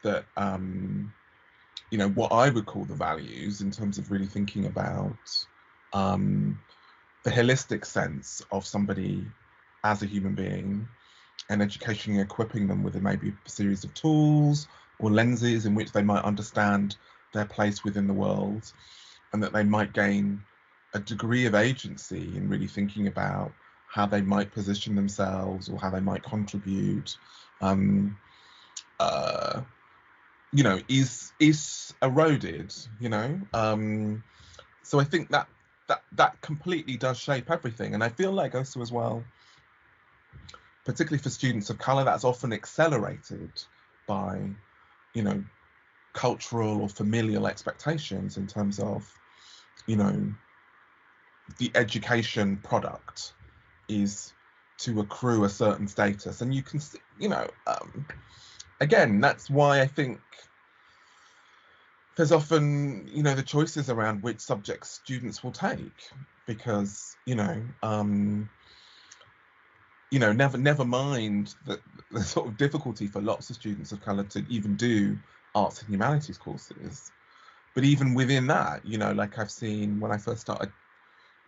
that, you know, what I would call the values in terms of really thinking about the holistic sense of somebody as a human being, and education equipping them with maybe a series of tools or lenses in which they might understand their place within the world, and that they might gain a degree of agency in really thinking about how they might position themselves or how they might contribute, you know, is eroded, you know. So I think that completely does shape everything, and I feel like also as well, particularly for students of colour, that's often accelerated by, you know, cultural or familial expectations in terms of, you know, the education product is to accrue a certain status. And you can see, you know, again, that's why I think there's often, you know, the choices around which subjects students will take, because, you know, never mind the sort of difficulty for lots of students of colour to even do arts and humanities courses. But even within that, you know, like I've seen when I first started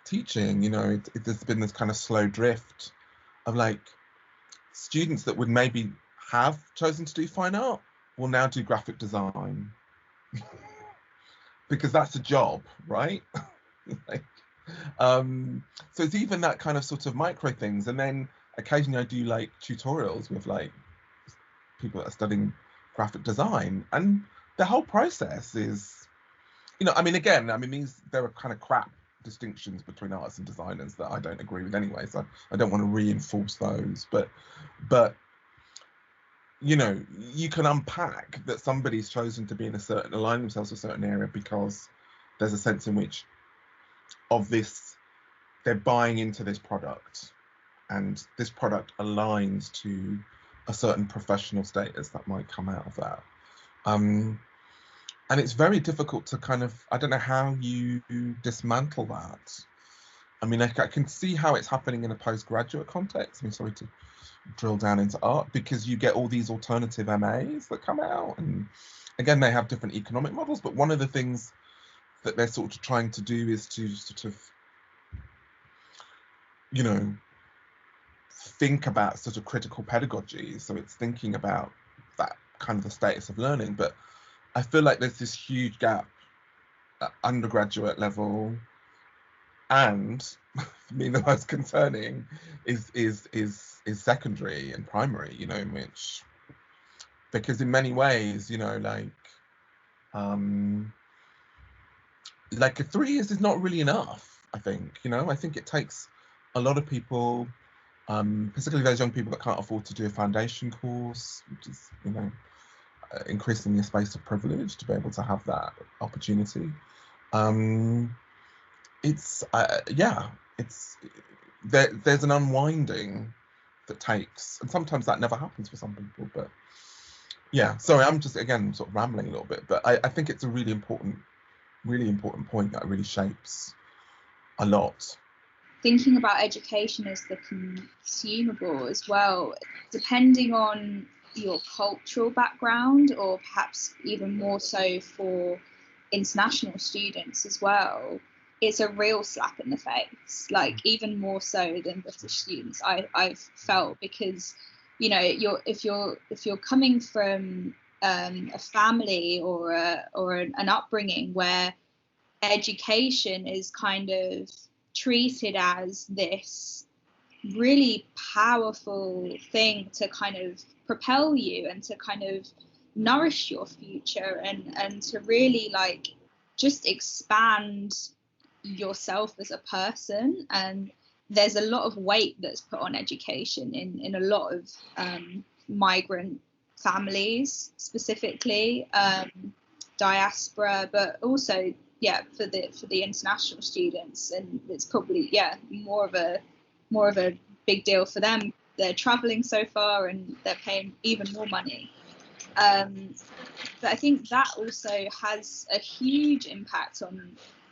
teaching, you know, there's been this kind of slow drift of like students that would maybe have chosen to do fine art will now do graphic design because that's a job, right? Like, so it's even that kind of sort of micro things. And then occasionally I do like tutorials with like people that are studying graphic design, and the whole process is, you know, I mean, again, I mean, there are kind of crap distinctions between artists and designers that I don't agree with anyway, so I don't want to reinforce those, but you know, you can unpack that somebody's chosen to be in a certain, align themselves to a certain area because there's a sense in which of this, they're buying into this product, and this product aligns to a certain professional status that might come out of that. And it's very difficult to kind of, I don't know how you dismantle that. I mean, I can see how it's happening in a postgraduate context. I mean, sorry to drill down into art, because you get all these alternative MAs that come out, and again, they have different economic models, but one of the things that they're sort of trying to do is to sort of, you know, think about sort of critical pedagogy. So it's thinking about that kind of the status of learning, but I feel like there's this huge gap at undergraduate level, and for me the most concerning is secondary and primary, you know, in which, because in many ways, you know, like 3 years is not really enough, I think, you know. I think it takes a lot of people, particularly those young people that can't afford to do a foundation course, which is, you know, increasingly a space of privilege, to be able to have that opportunity. It's there's an unwinding that takes, and sometimes that never happens for some people, but yeah, sorry, I'm just again sort of rambling a little bit, but I think it's a really important point that really shapes a lot. Thinking about education as the consumable as well, depending on your cultural background, or perhaps even more so for international students as well, it's a real slap in the face, like even more so than British students, I've felt, because, you know, if you're coming from a family or an upbringing where education is kind of treated as this really powerful thing to kind of propel you and to kind of nourish your future and to really like just expand yourself as a person, and there's a lot of weight that's put on education in a lot of migrant families, specifically diaspora, but also for the international students, and it's probably more of a big deal for them. they're traveling so far and they're paying even more money. But I think that also has a huge impact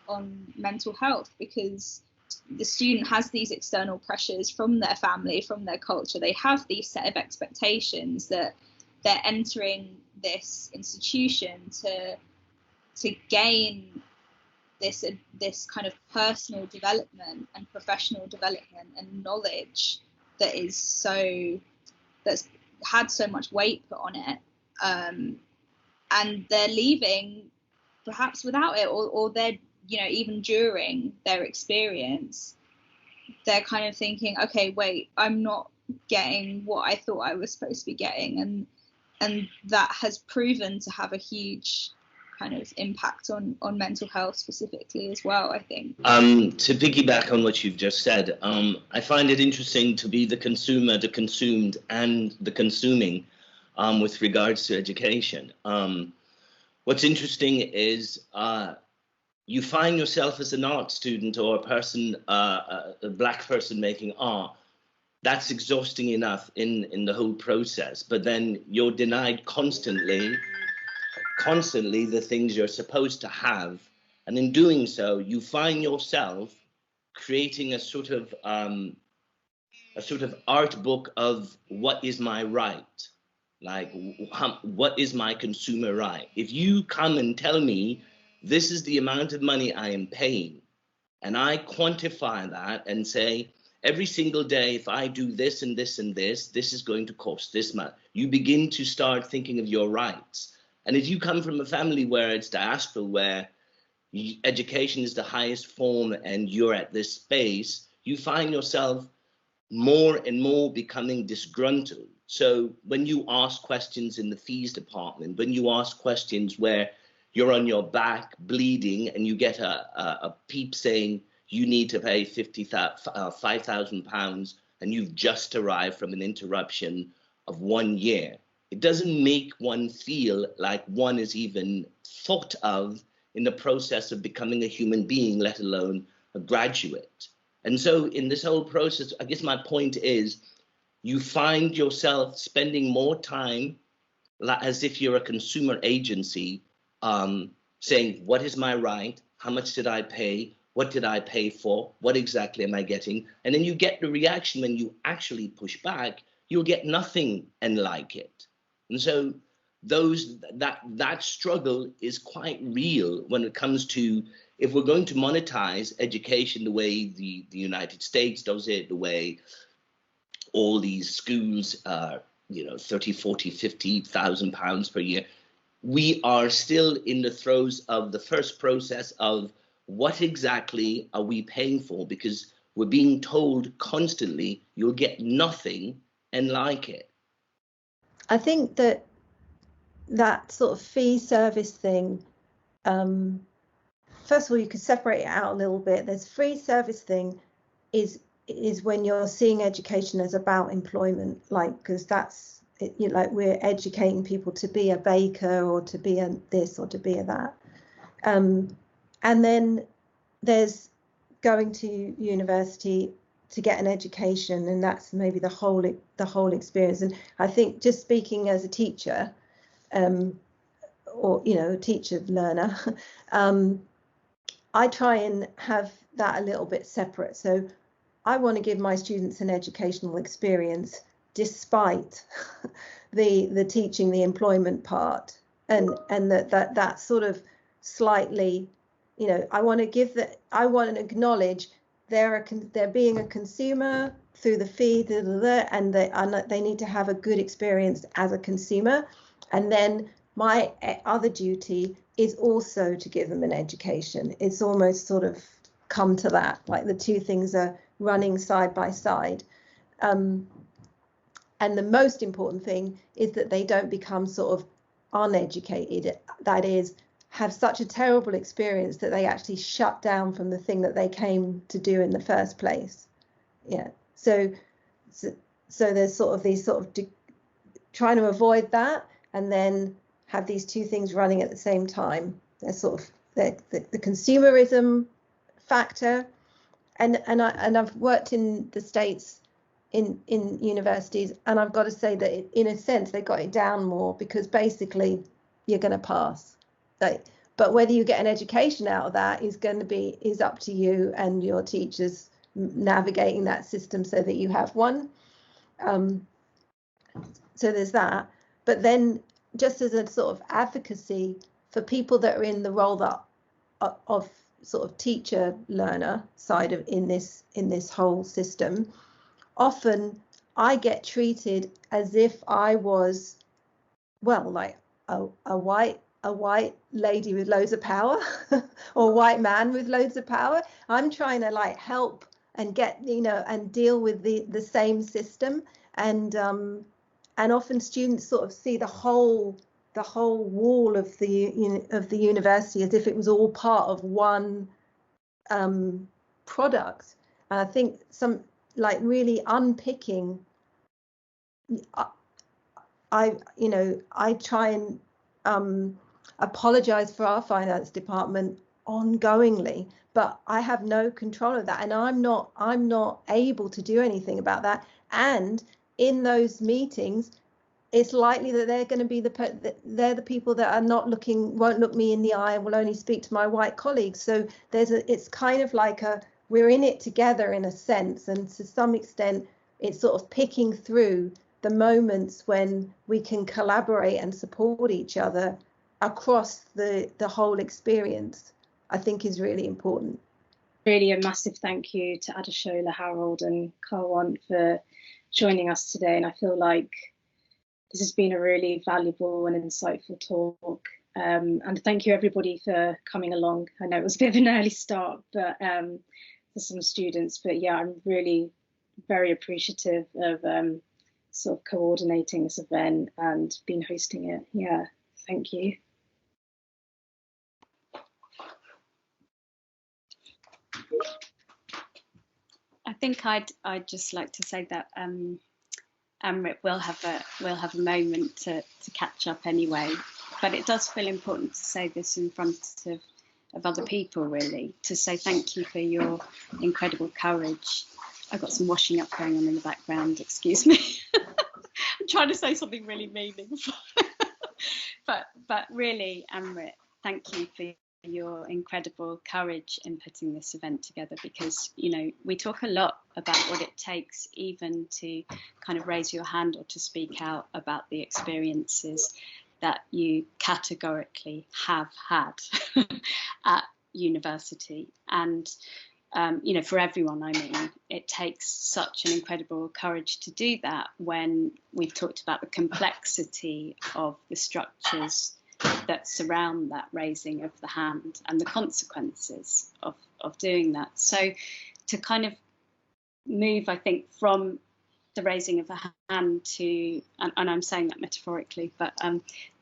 on mental health, because the student has these external pressures from their family, from their culture. They have these set of expectations that they're entering this institution to gain this kind of personal development and professional development and knowledge that's had so much weight put on it, and they're leaving perhaps without it, or they're, you know, even during their experience, they're kind of thinking, okay, wait, I'm not getting what I thought I was supposed to be getting, and that has proven to have a huge kind of impact on mental health specifically as well, I think. To piggyback on what you've just said, I find it interesting to be the consumer, the consumed, and the consuming with regards to education. What's interesting is you find yourself as an art student or a person, a black person making art. That's exhausting enough in the whole process, but then you're denied constantly the things you're supposed to have, and in doing so you find yourself creating a sort of art book of what is my right, like what is my consumer right. If you come and tell me this is the amount of money I am paying, and I quantify that and say every single day if I do this and this and this is going to cost this much, you begin to start thinking of your rights. And if you come from a family where it's diaspora, where education is the highest form and you're at this space, you find yourself more and more becoming disgruntled. So when you ask questions in the fees department, when you ask questions where you're on your back bleeding and you get a peep saying you need to pay £5,000 and you've just arrived from an interruption of 1 year, it doesn't make one feel like one is even thought of in the process of becoming a human being, let alone a graduate. And so in this whole process, I guess my point is, you find yourself spending more time as if you're a consumer agency, saying, what is my right? How much did I pay? What did I pay for? What exactly am I getting? And then you get the reaction when you actually push back, you'll get nothing and like it. And so that struggle is quite real when it comes to, if we're going to monetize education the way the United States does it, the way all these schools are, 30, 40, 50,000 pounds per year, we are still in the throes of the first process of what exactly are we paying for, because we're being told constantly you'll get nothing and like it. I think that sort of fee service thing, first of all, you could separate it out a little bit. There's free service thing is when you're seeing education as about employment, like, because that's it, like we're educating people to be a baker or to be a this or to be a that. And then there's going to university to get an education, and that's maybe the whole experience. And I think, just speaking as a teacher, or teacher learner, I try and have that a little bit separate. So I want to give my students an educational experience despite the teaching, the employment part, and that sort of slightly, I want to acknowledge they're being a consumer through the fee, and they need to have a good experience as a consumer. And then my other duty is also to give them an education. It's almost sort of come to that, like the two things are running side by side. And the most important thing is that they don't become sort of uneducated, that is, have such a terrible experience that they actually shut down from the thing that they came to do in the first place. Yeah. So there's sort of these trying to avoid that, and then have these two things running at the same time. There's sort of the consumerism factor, and I've worked in the States in universities, and I've got to say that in a sense they got it down more, because basically you're going to pass. But whether you get an education out of that is up to you and your teachers navigating that system so that you have one. So there's that. But then, just as a sort of advocacy for people that are in the role that of sort of teacher learner side of in this whole system, often I get treated as if I was, well, like a white lady with loads of power or a white man with loads of power. I'm trying to like help and get, and deal with the same system, and often students sort of see the whole wall of the university as if it was all part of one product. And I think some like really unpicking, I try and apologize for our finance department ongoingly, but I have no control of that, and I'm not able to do anything about that. And in those meetings, it's likely that they're going to be they're the people that are won't look me in the eye and will only speak to my white colleagues. So it's kind of like we're in it together in a sense, and to some extent it's sort of picking through the moments when we can collaborate and support each other across the whole experience, I think is really important. Really a massive thank you to Adesola, Harold and Karwan for joining us today, and I feel like this has been a really valuable and insightful talk, and thank you everybody for coming along. I know it was a bit of an early start, but for some students, but yeah, I'm really very appreciative of sort of coordinating this event and been hosting it. Yeah, thank you. I think I'd just like to say that Amrit will have a moment to catch up anyway, but it does feel important to say this in front of other people, really, to say thank you for your incredible courage. I've got some washing up going on in the background, excuse me. I'm trying to say something really meaningful. but really, Amrit, thank you for your incredible courage in putting this event together, because we talk a lot about what it takes even to kind of raise your hand or to speak out about the experiences that you categorically have had at university. And for everyone, I mean, it takes such an incredible courage to do that when we've talked about the complexity of the structures that surround that raising of the hand and the consequences of doing that. So to kind of move, I think, from the raising of a hand to, and I'm saying that metaphorically, but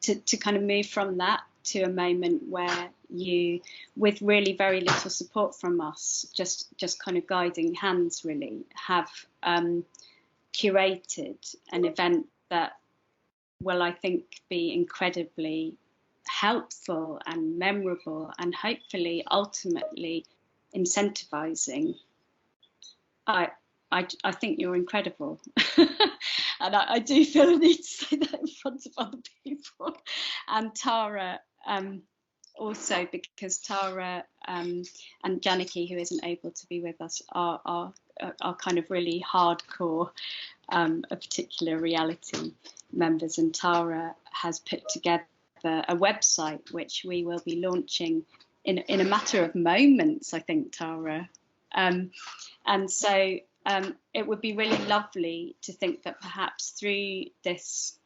to kind of move from that to a moment where you, with really very little support from us, just kind of guiding hands, really have curated an event that will, I think, be incredibly helpful and memorable and hopefully ultimately incentivizing. I think you're incredible. And I do feel the need to say that in front of other people. And Tara also, because Tara and Janaki, who isn't able to be with us, are kind of really hardcore a particular reality members, and Tara has put together a website which we will be launching in a matter of moments, I think, Tara. And so it would be really lovely to think that perhaps through this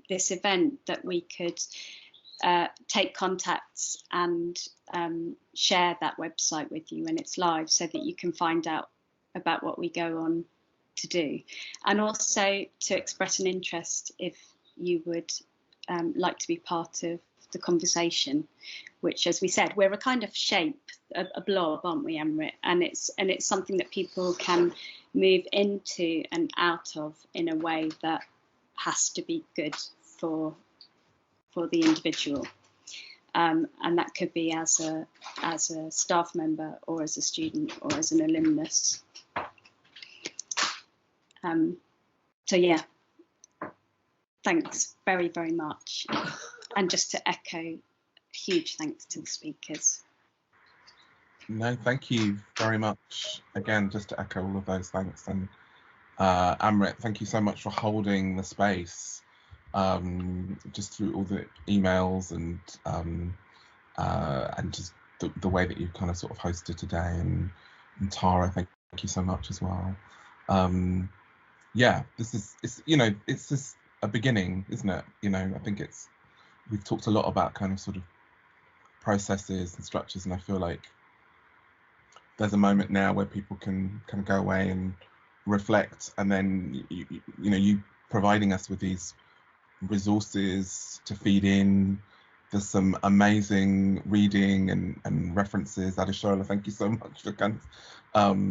this event that we could take contacts and share that website with you when it's live, so that you can find out about what we go on to do, and also to express an interest if you would like to be part of the conversation, which, as we said, we're a kind of shape, a blob, aren't we, Amrit? And it's something that people can move into and out of in a way that has to be good for the individual, and that could be as a staff member or as a student or as an alumnus. So yeah, thanks very, very much. And just to echo, huge thanks to the speakers. No, thank you very much. Again, just to echo all of those thanks. And Amrit, thank you so much for holding the space, just through all the emails and just the way that you kind of sort of hosted today. And Tara, thank you so much as well. Yeah, it's just a beginning, isn't it? You know, I think we've talked a lot about kind of sort of processes and structures, and I feel like there's a moment now where people can kind of go away and reflect, and then you providing us with these resources to feed in. There's some amazing reading and references. Adesola, thank you so much for kind of,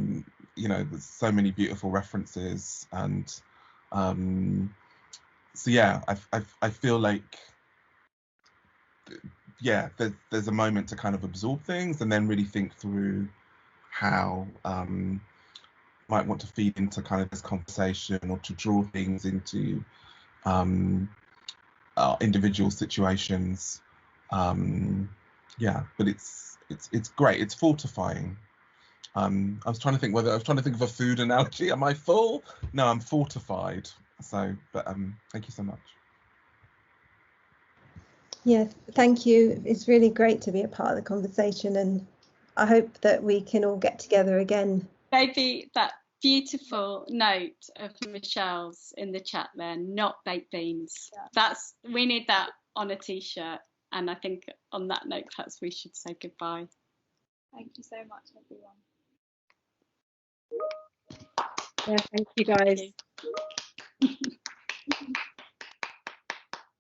there's so many beautiful references, and so yeah, I feel like, yeah, there's a moment to kind of absorb things and then really think through how might want to feed into kind of this conversation, or to draw things into individual situations. Yeah, but it's great. It's fortifying. I was trying to think of a food analogy. Am I full? No, I'm fortified. So, but thank you so much. Yeah, thank you. It's really great to be a part of the conversation, and I hope that we can all get together again. Maybe that beautiful note of Michelle's in the chat there, not baked beans. Yeah. We need that on a t-shirt, and I think on that note, perhaps we should say goodbye. Thank you so much, everyone. Yeah, thank you guys. Thank you.